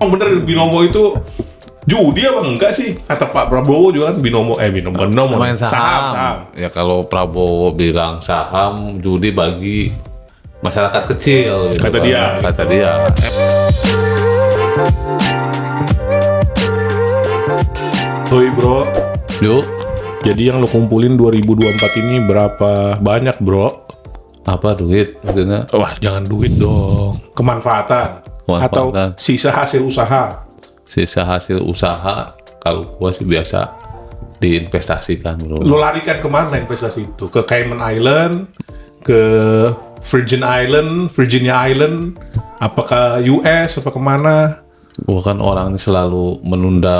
Emang bener binomo itu judi apa enggak sih? Kata Pak Prabowo juga kan binomo Main saham. saham. Ya kalau Prabowo bilang saham judi bagi masyarakat kecil gitu Kata kan. dia. Kata dia. Hoi bro, Yuk, jadi yang lo kumpulin 2024 ini berapa banyak bro? apa duit maksudnya? Wah jangan duit dong, kemanfaatan. Atau Kemanfaatan. sisa hasil usaha. Sisa hasil usaha kalau gua sih biasa diinvestasikan bro. Lo larikan kemana investasi itu? Ke Cayman Island, ke Virginia Island, apakah US, apa kemana? Gua kan orang selalu menunda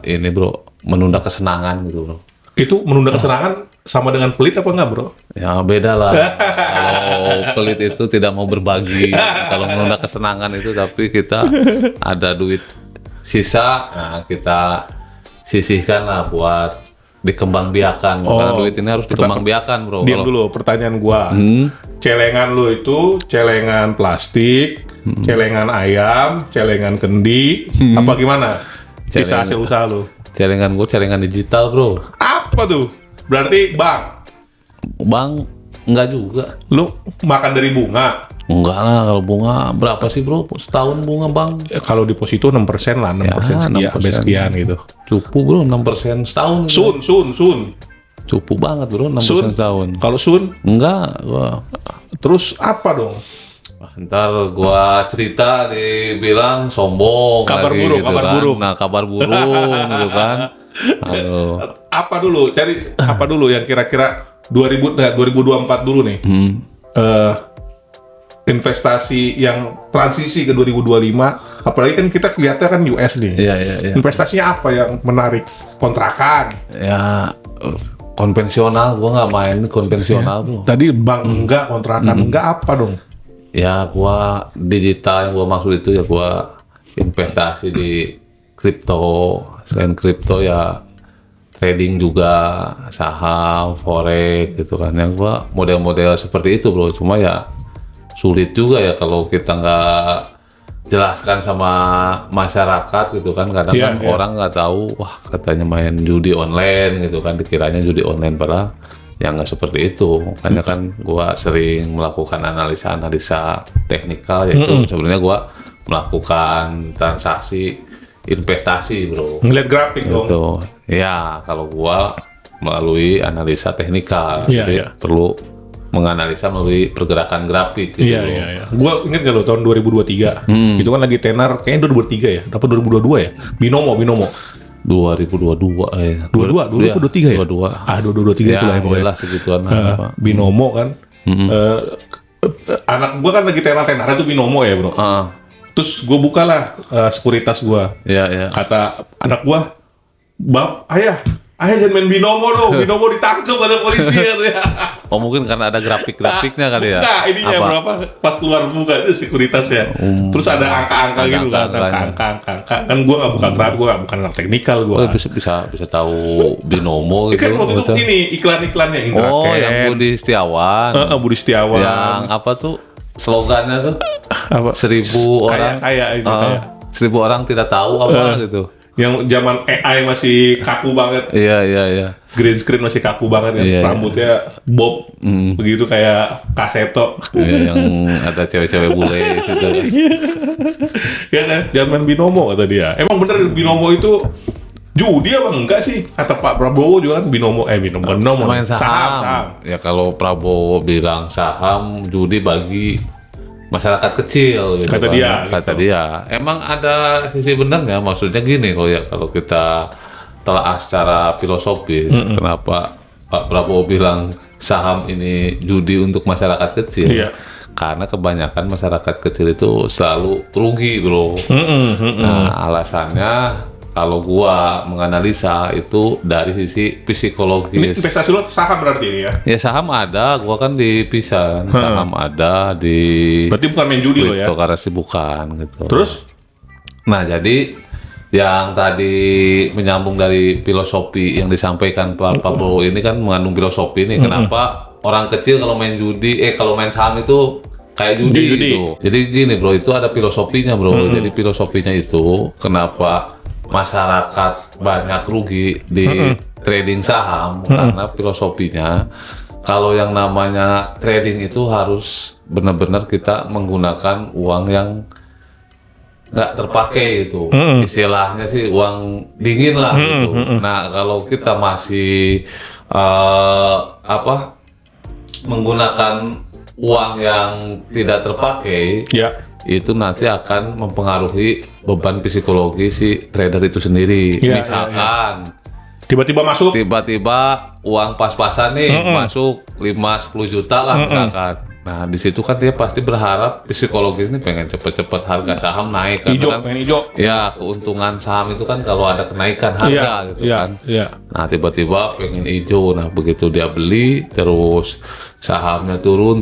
ini bro, menunda kesenangan gitu bro. Itu menunda kesenangan sama dengan pelit apa enggak bro? Ya beda lah. Kalau pelit itu tidak mau berbagi. Kalau menunda kesenangan itu tapi kita ada duit sisa, nah kita sisihkan lah buat dikembangbiakan. Karena duit ini harus dikembangbiakan bro. Diam dulu, pertanyaan gua. Celengan lu itu celengan plastik, celengan ayam, celengan kendi, apa gimana? Sisa Celengan. hasil usaha lu. Celengan gue celengan digital bro. Apa tuh? Berarti bang, Bang, enggak juga. lu makan dari bunga. Enggak lah, kalau bunga berapa sih bro? Setahun bunga bang? Kalau deposito 6% lah, 6% sekian, 6%. sekian gitu. Cupu bro, 6% setahun. Sun. Cupu banget bro, 6% Sun. setahun. Kalau sun, Enggak, gua. terus apa dong? Ntar gua cerita dibilang sombong Kabar lagi, buruk, gitu kabar kan. buruk. Nah, kabar buruk gitu kan. Aduh. Apa dulu? Cari apa dulu yang kira-kira 2024 dulu nih. Eh, investasi yang transisi ke 2025, apalagi kan kita kelihatannya kan US nih. Iya. Investasinya apa yang menarik? Kontrakan. Ya konvensional, gua nggak main konvensional bro. Tadi bank enggak, kontrakan enggak, apa dong? Ya gua digital yang gua maksud itu ya gua investasi di kripto. Selain kripto ya trading juga, saham, forex gitu kan. Yang gua model-model seperti itu bro. Cuma ya sulit juga ya kalau kita nggak jelaskan sama masyarakat gitu kan. Kadang Iya, kan iya. orang nggak tahu, wah katanya main judi online gitu kan. Dikiranya judi online padahal ya nggak seperti itu. Makanya kan gua sering melakukan analisa teknikal, yaitu sebenarnya gua melakukan transaksi investasi bro. Ngeliat grafik dong. Gitu. Ya, kalau gua melalui analisa teknikal, Iya, jadi iya. perlu menganalisa melalui pergerakan grafik gitu. Iya. Gua inget gak lo tahun 2023? Itu kan lagi tenar, kayaknya 2023 ya? Dapat 2022 ya? Binomo. 2022 ya. 23 ya? 22. Ah, 2023 Ya, itu lah ya pokoknya. lah segituan lah. Pak. Binomo kan. Anak gua kan lagi tenar itu binomo ya bro. Terus gue bukalah sekuritas gua. Ya. Kata anak gua, ayah jangan main binomo dong. Binomo ditangkap ada polisi katanya. Oh, mungkin karena ada grafik-grafiknya kali ya. Nah, ininya Apa? berapa pas keluar buka itu sekuritasnya. Terus ada angka-angka Ada gitu kan, angka-angkanya. angka. Kan gua nggak buka grafik, gua nggak bukan anak teknikal Oh, gua. bisa tahu binomo gitu. Kan waktu itu gitu. ini iklan-iklannya Indra Oh, Kents. yang Budi Setiawan. Budi Setiawan. Yang apa tuh slogannya tuh? Apa? 1000 orang. Kayak itu kayak. 1000 orang tidak tahu apa gitu. Yang zaman AI masih kaku banget. Iya. Green screen masih kaku banget kan. Iya. Rambutnya bob. Begitu kayak kaseto. Iya, yang ada cewek-cewek bule gitu. Ya kan? Jangan main binomo kata dia. Emang bener binomo itu judi apa enggak sih? Kata Pak Prabowo juga kan binomo. Main saham. Ya kalau Prabowo bilang saham judi bagi masyarakat kecil gitu Kata kan. dia, Kata gitu. dia. Emang ada sisi benarnya, maksudnya gini kalau kita telah secara filosofis kenapa Pak Prabowo bilang saham ini judi untuk masyarakat kecil. Iya. Karena kebanyakan masyarakat kecil itu selalu rugi, bro. Nah, alasannya kalau gua menganalisa itu dari sisi Ini psikologis. investasi lo saham berarti ini ya? Ya saham ada, gua kan dipisah kan. Saham ada di Berarti bukan main judi lo ya? cryptocurrency bukan gitu. Terus? Nah, jadi yang tadi menyambung dari filosofi yang disampaikan Pak Prabowo ini kan mengandung filosofi nih. Kenapa orang kecil kalau main judi, kalau main saham itu kayak judi Judi. gitu. Jadi gini bro, itu ada filosofinya bro. Jadi filosofinya itu kenapa masyarakat banyak rugi di trading saham karena filosofinya kalau yang namanya trading itu harus benar-benar kita menggunakan uang yang nggak terpakai itu, istilahnya sih uang dingin lah gitu. Nah kalau kita masih menggunakan uang yang tidak terpakai, Ya. itu nanti akan mempengaruhi beban psikologi si trader itu sendiri. Ya, Misalkan Tiba-tiba masuk. tiba-tiba uang pas-pasan nih masuk 5-10 juta lah misalkan. Nah di situ kan dia pasti berharap psikologis ini pengen cepet-cepet harga saham naik kan. Hijau, Kan pengen hijau. ya keuntungan saham itu kan kalau ada kenaikan harga gitu Iya, kan. iya. Nah tiba-tiba pengen hijau, nah begitu dia beli terus sahamnya turun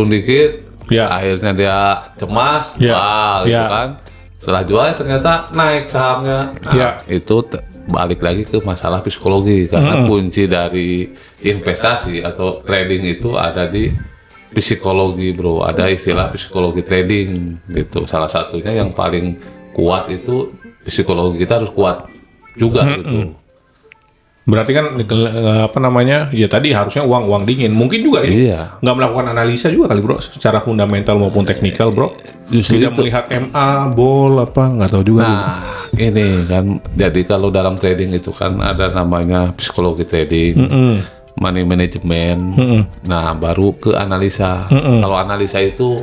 dikit, Ya. akhirnya dia cemas, Ya. jual gitu Ya. kan. Setelah jual ternyata naik sahamnya. Nah, Ya. itu balik lagi ke masalah psikologi karena kunci dari investasi atau trading itu ada di psikologi bro. Ada istilah psikologi trading gitu. Salah satunya yang paling kuat itu psikologi kita harus kuat juga gitu. Berarti kan ya tadi harusnya uang dingin. Mungkin juga ini Iya. nggak melakukan analisa juga kali bro, secara fundamental maupun teknikal bro. Justru Tidak itu. melihat MA, bol apa nggak tahu juga. Nah, ini kan jadi kalau dalam trading itu kan ada namanya psikologi trading, money management. Nah, baru ke analisa. Kalau analisa itu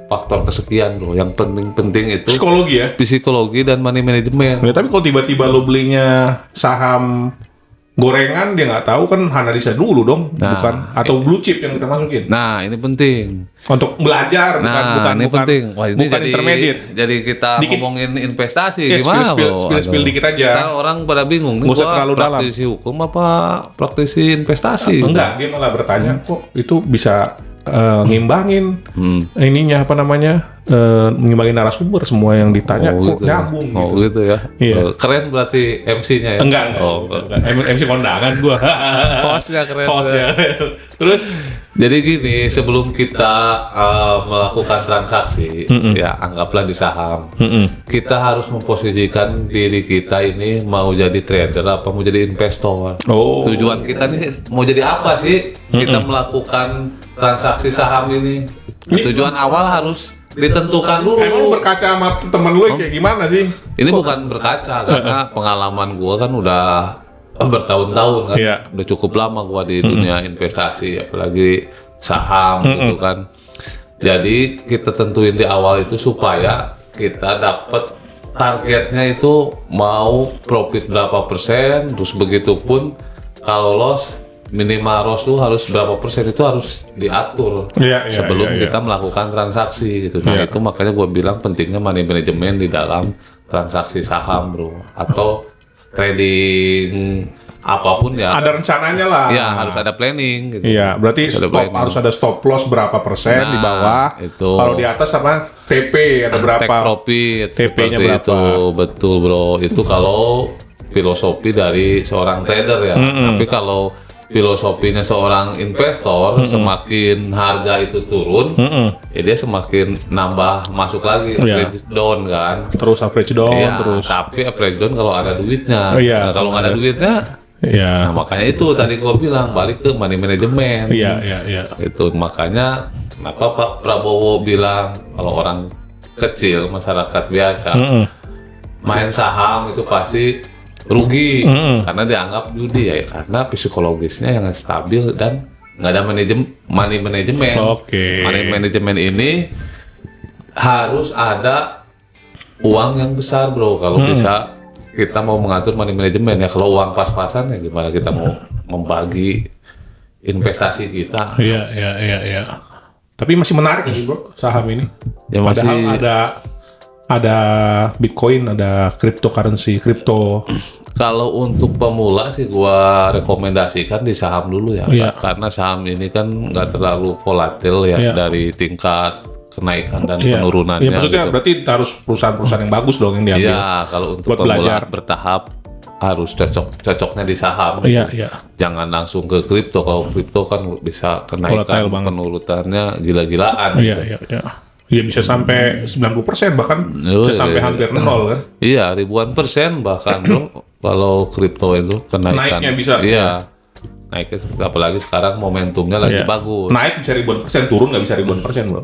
faktor kesekian bro. Yang penting itu Psikologi ya. psikologi dan money management. Ya, tapi kalau tiba-tiba lo belinya saham gorengan, dia nggak tahu kan analisa dulu dong, bukan atau blue chip yang kita masukin Nah, ini penting. untuk belajar, Nah, ini penting. Wah, ini bukan jadi intermediate. Jadi kita Dikit. ngomongin investasi Ya, gimana spill bro? dikit aja. Karena orang pada bingung nih, Nggak usah gua terlalu dalam. praktisi hukum apa praktisi investasi? Enggak, dia malah bertanya kok itu bisa ngimbangin ininya apa namanya, ngimbangin narasumber, semua yang ditanya kok gitu. nyambung Oh gitu. gitu ya. Iya. Keren berarti MC-nya ya? Enggak. enggak. MC kondangan gua. Hostnya keren. Hostnya. Terus Jadi gini, sebelum kita melakukan transaksi, ya anggaplah di saham, kita harus memposisikan diri kita ini mau jadi trader apa mau jadi investor. Oh. Tujuan kita nih mau jadi apa sih? Kita melakukan transaksi saham ini. Tujuan awal harus ditentukan dulu. emang lu berkaca sama temen lu kayak gimana sih? Ini bukan berkaca karena pengalaman gua kan udah bertahun-tahun kan, Iya. udah cukup lama gua di dunia investasi, apalagi saham gitu kan. Jadi kita tentuin di awal itu supaya kita dapat targetnya itu mau profit berapa persen, terus begitu pun kalau loss minimal loss tuh harus berapa persen itu harus diatur Iya, iya, sebelum iya, iya. kita melakukan transaksi gitu. Nah Iya. itu makanya gue bilang pentingnya money management di dalam transaksi saham bro, atau trading apapun ya. Ada rencananya lah. Ya harus ada planning gitu. Iya, berarti Harus ada planning. harus ada stop loss berapa persen di Nah, bawah. itu. Kalau di atas apa? TP ada berapa? Take profit TP-nya seperti berapa? itu, betul bro. Itu kalau filosofi dari seorang trader ya. Tapi kalau filosofinya seorang investor, semakin harga itu turun, ya dia semakin nambah masuk lagi, Iya. average down kan. Terus average down, Iya, terus. tapi average down kalau ada duitnya. Oh, iya, Nah, kalau nggak ada ada. duitnya, Iya. nah makanya itu tadi gua bilang balik ke money management. Iya, iya, iya. Itu makanya kenapa Pak Prabowo bilang kalau orang kecil masyarakat biasa main saham itu pasti rugi karena dianggap judi ya, karena psikologisnya yang stabil dan nggak ada money management. Oke. Money management ini harus ada uang yang besar bro kalau bisa kita mau mengatur money management ya. Kalau uang pas-pasan ya gimana kita mau membagi investasi kita. Iya, iya, iya, iya. Tapi masih menarik sih bro saham ini. Ya, Padahal masih- ada Bitcoin, ada cryptocurrency, kripto. Kalau untuk pemula sih gua rekomendasikan di saham dulu ya. Iya. Karena saham ini kan nggak terlalu volatil ya Iya. dari tingkat kenaikan dan Iya. penurunannya Iya, maksudnya gitu. berarti harus perusahaan-perusahaan yang bagus dong yang diambil. Iya, kalau untuk Buat pemula belajar. bertahap harus cocoknya di saham. Iya, gitu. iya. Jangan langsung ke kripto. Kalau kripto kan bisa Volatile kenaikan banget. penurutannya gila-gilaan. Iya, iya, iya. Iya bisa sampai 90% bahkan bisa sampai hampir 0 kan. Iya, ribuan persen bahkan bro. Kalau kripto itu kenaikan. Naiknya bisa. Iya. Naiknya apalagi sekarang momentumnya lagi Iya. bagus. Naik bisa ribuan persen, turun nggak bisa ribuan persen bro.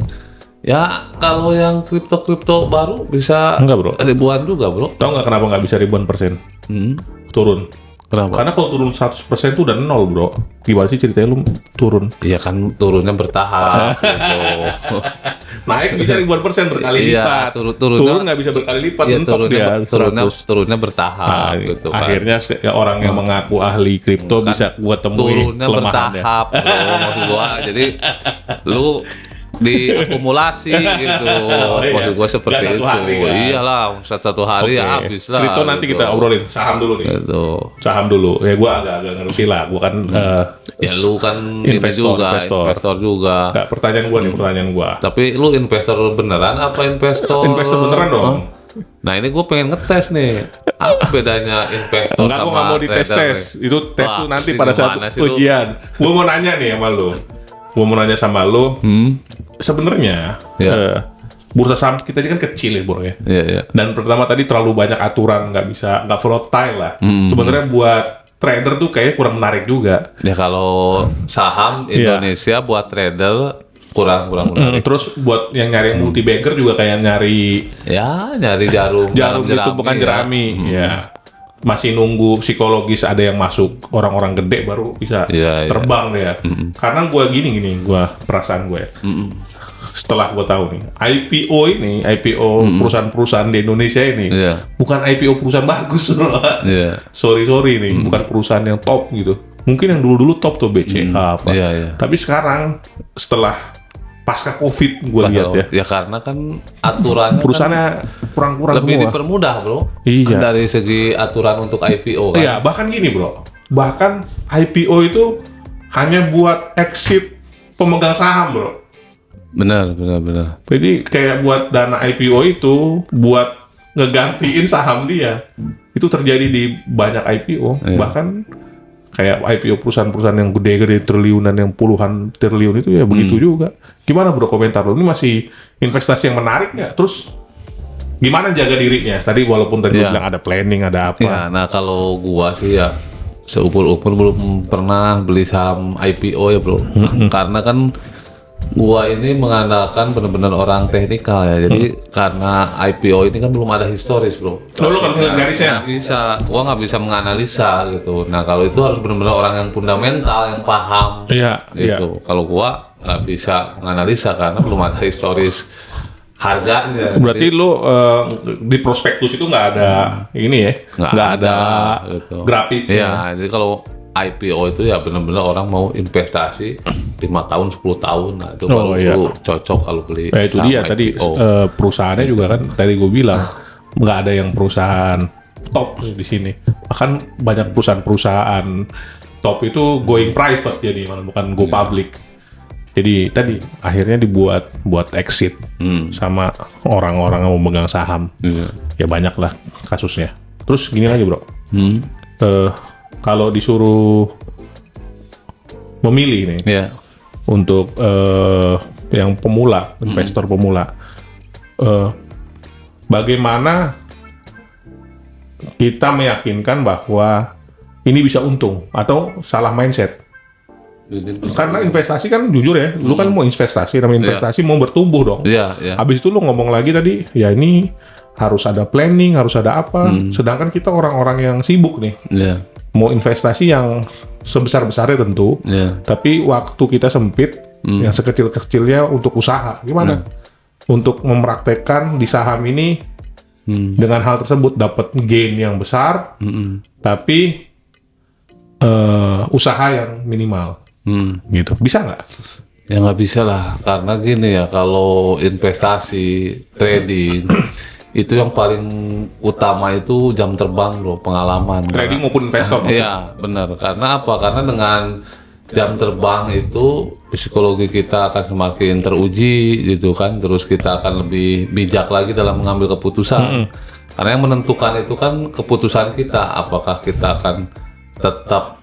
Ya, kalau yang kripto baru bisa Enggak, bro. ribuan juga, bro. Tahu nggak kenapa nggak bisa ribuan persen? Turun. Kenapa? Karena kalau turun 100% itu udah 0 bro. Gimana sih ceritanya lu turun? Iya kan turunnya bertahap gitu. Naik bisa ribuan persen berkali Iya, lipat. turunnya- Turun nggak bisa berkali lipat. Iya, mentok dia 100. turunnya bertahap Nah, gitu kan. akhirnya ya, orang yang mengaku ahli kripto bisa gua temui Turunnya kelemahannya. bertahap, bro, maksud gua. Jadi lu diakumulasi gitu. iya. Maksud gua seperti Nggak itu. satu hari, kan? Iyalah, satu hari ya Oke. habis lah. Kripto nanti gitu. kita obrolin. Saham dulu nih. Gitu. Saham dulu. Ya gua agak ngerti lah. Gua kan Ya lu kan Investor, investor juga. nggak, pertanyaan gua nih, pertanyaan gua. Tapi lu investor beneran apa investor? Investor beneran dong. Hah? Nah ini gue pengen ngetes nih. Apa bedanya investor Enggak, gua sama nggak mau dites trader tes. nih? Itu tes Wah, lu nanti ini pada saat gimana sih lu? ujian. Gua mau nanya nih sama lu. Gua mau nanya sama lu. Sebenarnya Ya. bursa saham kita ini kan kecil ya bro ya. Iya, iya. Dan pertama tadi terlalu banyak aturan, nggak volatile lah. Sebenarnya buat trader tuh kayaknya kurang menarik juga. Ya kalau saham Iya. Indonesia buat trader kurang menarik. Terus buat yang nyari multi bagger juga kayak nyari Ya nyari jarum jarum dalam gitu bukan ya. jerami. Ya. Masih nunggu psikologis ada yang masuk orang-orang gede baru bisa Iya, iya. terbang deh ya. Karena gue gini perasaan gue. Setelah gue tahu nih IPO perusahaan-perusahaan di Indonesia ini Iya. bukan IPO perusahaan bagus bro. Iya. sorry nih bukan perusahaan yang top gitu. Mungkin yang dulu top tuh BCA apa. Iya, iya. Tapi sekarang setelah pasca COVID gue lihat ya Ya karena kan aturannya perusahaannya kurang-kurang lebih semua. dipermudah bro. Iya. Dari segi aturan untuk IPO kan. Iya, bahkan gini bro. Bahkan IPO itu hanya buat exit pemegang saham bro. Benar. Jadi kayak buat dana IPO itu buat ngegantiin saham dia. Itu terjadi di banyak IPO. Iya. Bahkan kayak IPO perusahaan-perusahaan yang gede-gede triliunan yang puluhan triliun itu ya begitu juga. Gimana bro komentar lo? Ini masih investasi yang menarik nggak? Terus gimana jaga dirinya? Tadi walaupun tadi Iya. lo bilang ada planning, ada apa? Ya, nah kalau gua sih ya seumur-umur belum pernah beli saham IPO ya bro. Karena kan gua ini mengandalkan benar-benar orang teknikal ya. Jadi karena IPO ini kan belum ada historis bro. Oh, lu nggak bisa lihat garisnya? Nggak bisa, gua nggak bisa menganalisa gitu. Nah kalau itu harus benar-benar orang yang fundamental, yang paham Iya, iya. gitu. Kalau gua nggak bisa menganalisa karena belum ada historis harganya. Berarti lo di prospektus itu nggak ada ini ya? Nggak ada gitu. grafiknya. Iya, jadi kalau IPO itu ya benar-benar orang mau investasi 5 tahun, 10 tahun. Nah, itu baru iya. tuh cocok kalau beli. Nah, itu saham dia tadi IPO. perusahaannya juga kan tadi gue bilang nggak ada yang perusahaan top di sini. Bahkan banyak perusahaan-perusahaan top itu going private jadi malah bukan go public. Jadi tadi akhirnya dibuat buat exit sama orang-orang yang memegang saham. Iya. Ya banyak lah kasusnya. Terus gini lagi bro, Hmm. kalau disuruh memilih nih Iya. untuk yang pemula, investor pemula, bagaimana kita meyakinkan bahwa ini bisa untung atau salah mindset? Karena investasi kan jujur ya, lu kan mau investasi, namanya investasi mau bertumbuh dong. Iya, iya. Habis itu lu ngomong lagi tadi, ya ini harus ada planning, harus ada apa. Sedangkan kita orang-orang yang sibuk nih, Iya. mau investasi yang sebesar-besarnya tentu, Iya. tapi waktu kita sempit, yang sekecil-kecilnya untuk usaha. Gimana? Untuk mempraktekkan di saham ini dengan hal tersebut dapat gain yang besar, tapi usaha yang minimal. Gitu. Bisa nggak? Ya nggak bisa lah, karena gini ya, kalau investasi, trading, itu yang paling utama itu jam terbang bro, pengalaman. Trading maupun investor. Iya, benar. Karena apa? Karena dengan jam terbang itu psikologi kita akan semakin teruji gitu kan, terus kita akan lebih bijak lagi dalam mengambil keputusan. Karena yang menentukan itu kan keputusan kita, apakah kita akan tetap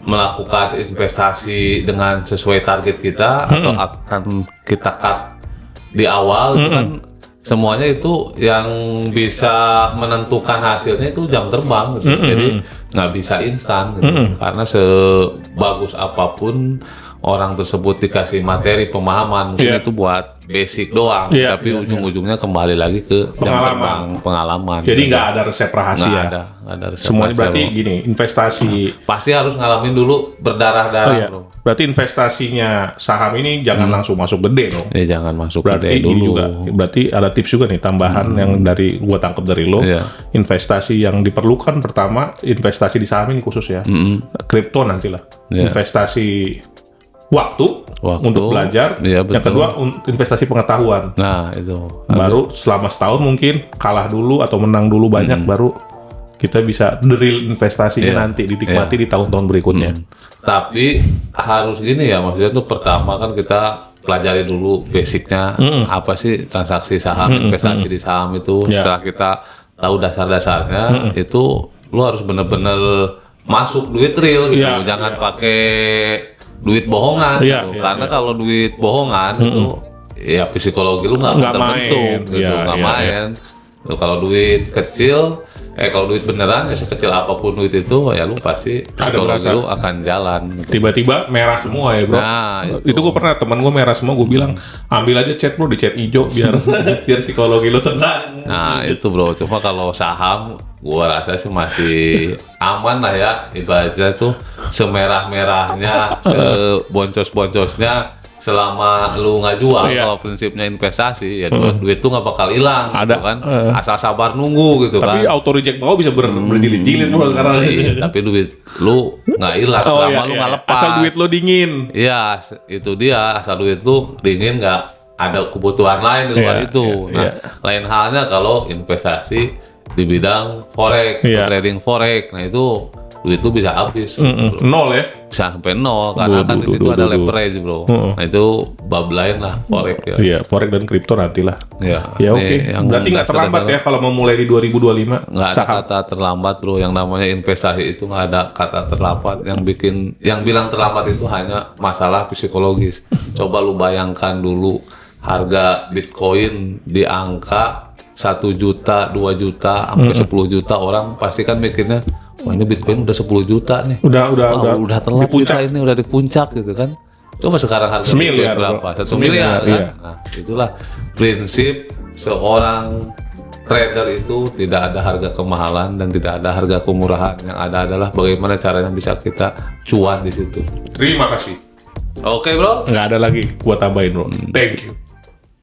melakukan investasi dengan sesuai target kita atau akan kita cut di awal. Itu kan semuanya itu yang bisa menentukan hasilnya itu jam terbang gitu. Jadi nggak bisa instan gitu. Karena sebagus apapun orang tersebut dikasih materi pemahaman mungkin itu buat basic doang, tapi ujung-ujungnya kembali lagi ke jam terbang, pengalaman. Jadi nggak ada resep rahasia. Nggak ada resep semuanya rahasia, berarti bro. gini, investasi Pasti harus ngalamin dulu berdarah-darah, bro. Berarti investasinya saham ini jangan langsung masuk gede dong. Jangan masuk Berarti gede ini dulu. juga, berarti ada tips juga nih tambahan yang dari gua tangkap dari lo. Investasi yang diperlukan pertama investasi di saham ini khusus ya. Kripto nantilah. Investasi waktu untuk belajar. Iya, Yang kedua investasi pengetahuan. Nah, itu. Baru selama setahun mungkin kalah dulu atau menang dulu banyak baru kita bisa the real investasinya nanti dinikmati di tahun-tahun berikutnya. Tapi harus gini ya, maksudnya tuh pertama kan kita pelajari dulu basicnya apa sih transaksi saham, investasi di saham itu. Setelah kita tahu dasar-dasarnya, itu lu harus bener-bener masuk duit real gitu, jangan pakai duit bohongan gitu. Karena kalau duit bohongan itu ya psikologi lu nggak terbentuk gitu, nggak main. Lu kalau duit kecil, kalau duit beneran ya sekecil apapun duit itu ya lu pasti psikologi lu akan jalan gitu. Tiba-tiba merah semua ya bro. Nah, itu gue pernah teman gue merah semua, gue bilang ambil aja cat bro, di cat hijau biar biar psikologi lu tenang. Nah itu bro, cuma kalau saham gua rasa sih masih aman lah ya, ibaratnya tuh semerah-merahnya, seboncos-boncosnya selama lu nggak jual. Kalau prinsipnya investasi ya duit tuh nggak bakal hilang gitu kan, asal sabar nunggu gitu tapi kan. auto reject bawah bisa berjilid-jilid bro sekarang. Tapi duit lu nggak hilang selama lu nggak lepas. Asal duit lu dingin. Iya, itu dia, asal duit lu dingin, nggak ada kebutuhan lain di luar itu. Lain halnya kalau investasi di bidang forex, trading forex, nah itu duit itu bisa habis, nol ya, bisa sampai nol karena kan di situ ada leverage bro. Nah itu bab lain lah forex ya. Iya, forex dan kripto nantilah. Ya Oke. Berarti nggak terlambat ya kalau mau mulai di 2025. Nggak ada kata terlambat bro. Yang namanya investasi itu nggak ada kata terlambat. Yang bilang terlambat itu hanya masalah psikologis. Coba lu bayangkan dulu harga Bitcoin di angka 1 juta, 2 juta, sampai 10 juta, orang pasti kan mikirnya, wah ini Bitcoin udah 10 juta nih. Udah telat kita ini, udah di puncak gitu kan. Coba sekarang harga Bitcoin berapa? 1 miliar kan? Nah, itulah prinsip seorang trader itu, tidak ada harga kemahalan dan tidak ada harga kemurahan. Yang ada adalah bagaimana caranya bisa kita cuan di situ. Terima kasih. Oke bro. Nggak ada lagi, gua tambahin bro. Thank you.